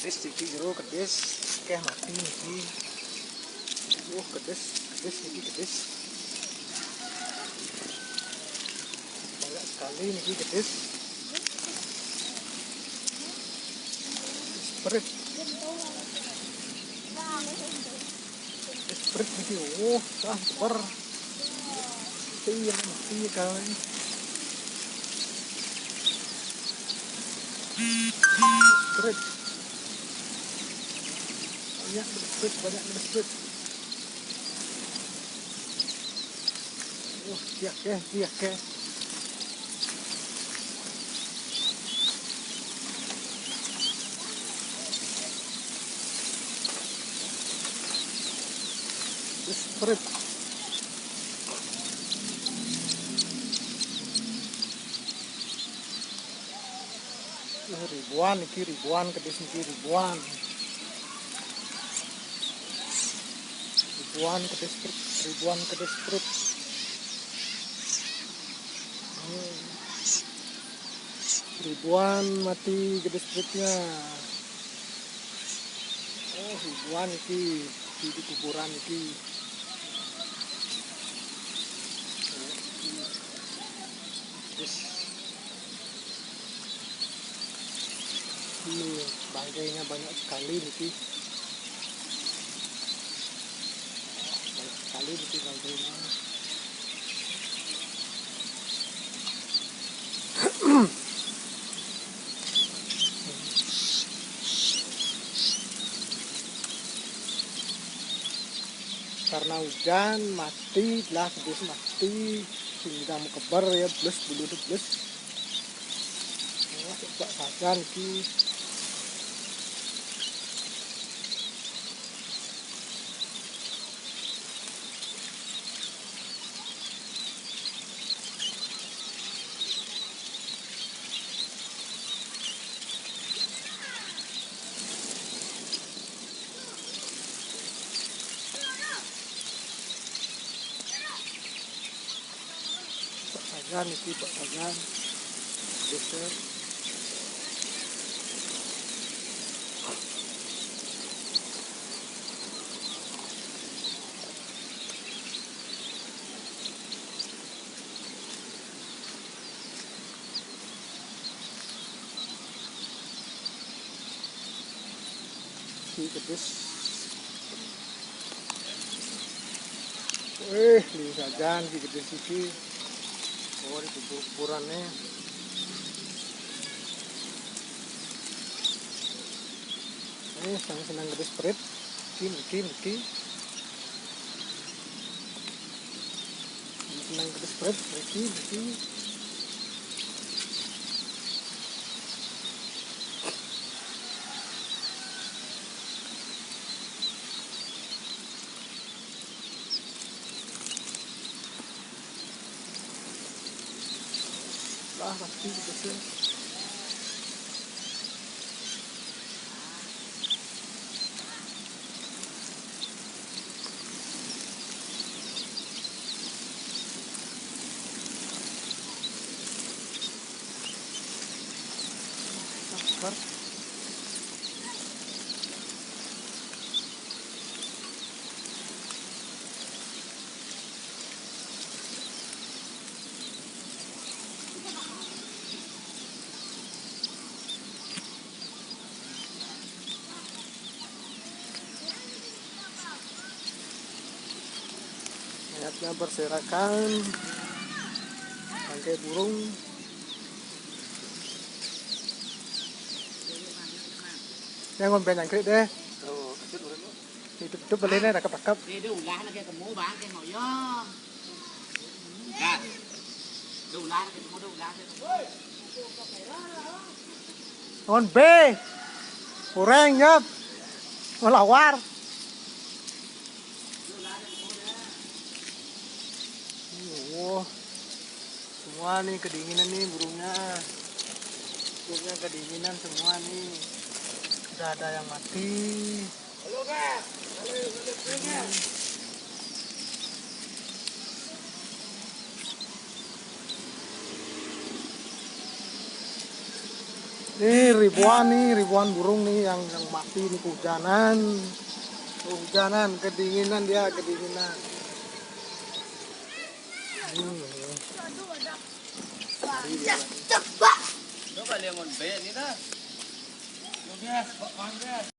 Kedis iki jero kedis akeh mati iki. Kedis iki kedis. Banyak sekali niki kedis. Berit. Berit niki ber. Mati kali. Berit. Banyak berit. Iya ke. Berit. Ribuan kedis niki ribuan kedis perut. Ribuan mati kedis perutnya. Ribuan iki di kuburan iki. Ini bangkainya banyak sekali niki. Banyak sekali niki bangkainya. Karena hujan mati lah kedis mati. Sehingga mau kebar ya blus bulu blus. Coba saja niki. Niki Pak Sajan geser si kedis li Sajan si kedis iki. Di kuburannya ini senang kedis perit niki senang kedis perit niki pasti kedisnya. Sayapnya berserakan bangkai burung. Yang ngomben angkrik deh. Hidup beli nih rakap-rakap. Đủ lá là cái mũ bán cái màu gió. Gạt. Đủ lá là cái mũ đủ lá. Ngon B. Kurang nyap. Melawar. Semua nih kedinginan nih burungnya. Burungnya kedinginan semua nih. Sudah ada yang mati. Halo, Kak. Halo, Nih ribuan burung nih yang mati nih kehujanan, kedinginan dia, kedinginan. Coba lemon be ni dah. Yo bias, kok bias.